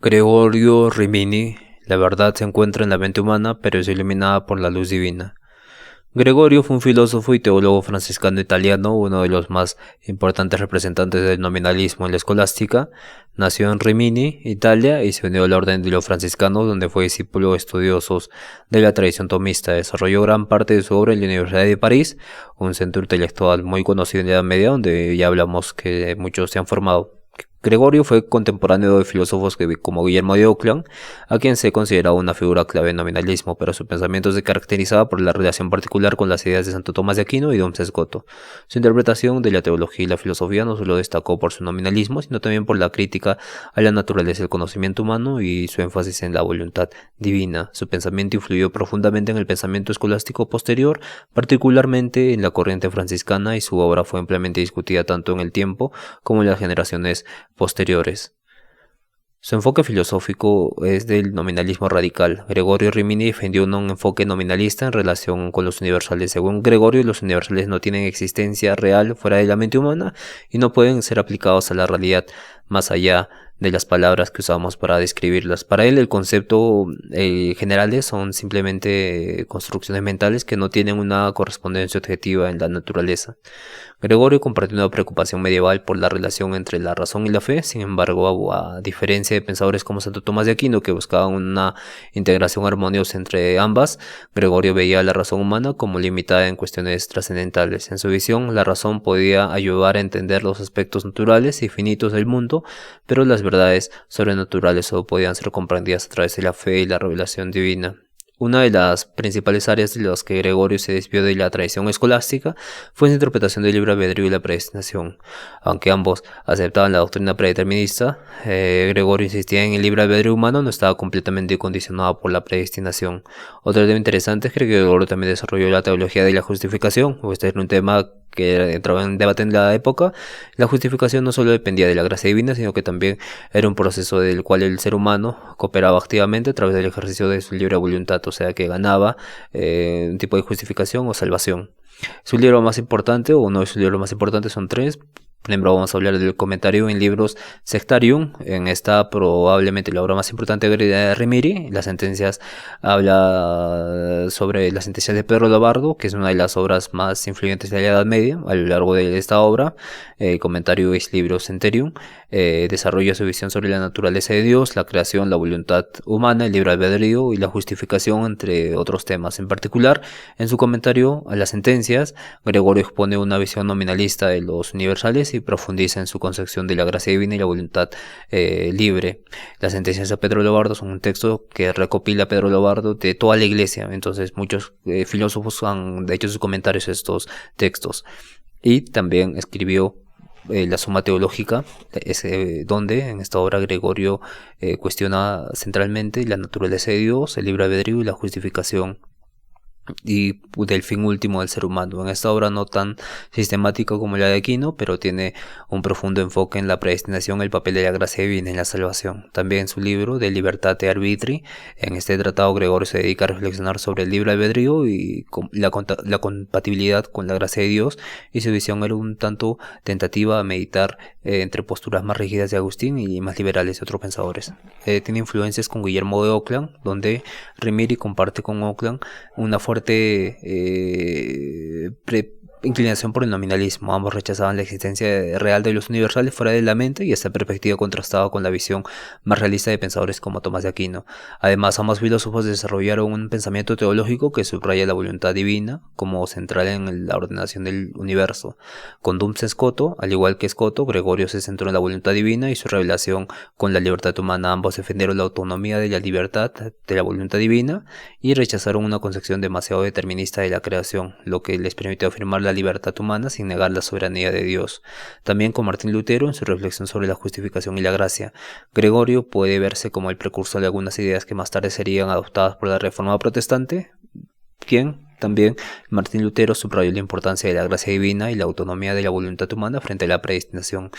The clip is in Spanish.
Gregorio Rimini: la verdad se encuentra en la mente humana, pero es iluminada por la luz divina. Gregorio fue un filósofo y teólogo franciscano italiano, uno de los más importantes representantes del nominalismo en la escolástica. Nació en Rimini, Italia, y se unió a la orden de los franciscanos, donde fue discípulo de estudiosos de la tradición tomista. Desarrolló gran parte de su obra en la Universidad de París, un centro intelectual muy conocido en la Edad Media, donde ya hablamos que muchos se han formado. Gregorio fue contemporáneo de filósofos como Guillermo de Ockham, a quien se consideraba una figura clave en nominalismo, pero su pensamiento se caracterizaba por la relación particular con las ideas de Santo Tomás de Aquino y Duns Scoto. Su interpretación de la teología y la filosofía no solo destacó por su nominalismo, sino también por la crítica a la naturaleza del conocimiento humano y su énfasis en la voluntad divina. Su pensamiento influyó profundamente en el pensamiento escolástico posterior, particularmente en la corriente franciscana, y su obra fue ampliamente discutida tanto en el tiempo como en las generaciones posteriores. Su enfoque filosófico es del nominalismo radical. Gregorio Rimini defendió un enfoque nominalista en relación con los universales. Según Gregorio, los universales no tienen existencia real fuera de la mente humana y no pueden ser aplicados a la realidad más allá de las palabras que usamos para describirlas. Para él, el concepto generales son simplemente construcciones mentales que no tienen una correspondencia objetiva en la naturaleza. Gregorio compartió una preocupación medieval por la relación entre la razón y la fe. Sin embargo, a diferencia de pensadores como Santo Tomás de Aquino, que buscaban una integración armoniosa entre ambas, Gregorio veía a la razón humana como limitada en cuestiones trascendentales. En su visión, la razón podía ayudar a entender los aspectos naturales y finitos del mundo, pero las verdades sobrenaturales solo podían ser comprendidas a través de la fe y la revelación divina. Una de las principales áreas de las que Gregorio se desvió de la tradición escolástica fue su interpretación del libre albedrío y la predestinación. Aunque ambos aceptaban la doctrina predeterminista, Gregorio insistía en el libre albedrío humano no estaba completamente condicionado por la predestinación. Otro tema interesante es que Gregorio también desarrolló la teología de la justificación. Este era un tema que entraba en debate en la época. La justificación no solo dependía de la gracia divina, sino que también era un proceso del cual el ser humano cooperaba activamente a través del ejercicio de su libre voluntad, o sea que ganaba un tipo de justificación o salvación. Su libro más importante, o uno de sus libros más importantes, son tres. Primero vamos a hablar del comentario en libros Sectarium. En esta probablemente la obra más importante de Rimini. Las sentencias habla sobre las sentencias de Pedro Lobardo, que es una de las obras más influyentes de la Edad Media a lo largo de esta obra. El comentario es libro Centerium. Desarrolla su visión sobre la naturaleza de Dios, la creación, la voluntad humana, el libre albedrío y la justificación, entre otros temas. En particular, en su comentario a las sentencias, Gregorio expone una visión nominalista de los universales y profundiza en su concepción de la gracia divina y la voluntad libre. Las sentencias de Pedro Lobardo son un texto que recopila Pedro Lobardo de toda la iglesia, entonces muchos filósofos han hecho sus comentarios a estos textos. Y también escribió la Suma Teológica, donde en esta obra Gregorio cuestiona centralmente la naturaleza de Dios, el libre albedrío y la justificación y del fin último del ser humano. En esta obra no tan sistemática como la de Aquino, pero tiene un profundo enfoque en la predestinación, el papel de la gracia divina en la salvación. También en su libro De Libertate Arbitri, en este tratado Gregorio se dedica a reflexionar sobre el libre albedrío y la compatibilidad con la gracia de Dios, y su visión era un tanto tentativa a meditar entre posturas más rígidas de Agustín y más liberales de otros pensadores. Tiene influencias con Guillermo de Ockham, donde Rimini comparte con Ockham una fuerte inclinación por el nominalismo. Ambos rechazaban la existencia real de los universales fuera de la mente, y esta perspectiva contrastaba con la visión más realista de pensadores como Tomás de Aquino. Además, ambos filósofos desarrollaron un pensamiento teológico que subraya la voluntad divina como central en la ordenación del universo. Con Duns Scoto, al igual que Scoto, Gregorio se centró en la voluntad divina y su revelación con la libertad humana. Ambos defendieron la autonomía de la libertad de la voluntad divina y rechazaron una concepción demasiado determinista de la creación, lo que les permitió afirmar la libertad humana sin negar la soberanía de Dios. También con Martín Lutero en su reflexión sobre la justificación y la gracia. Gregorio puede verse como el precursor de algunas ideas que más tarde serían adoptadas por la Reforma protestante, quien también Martín Lutero subrayó la importancia de la gracia divina y la autonomía de la voluntad humana frente a la predestinación.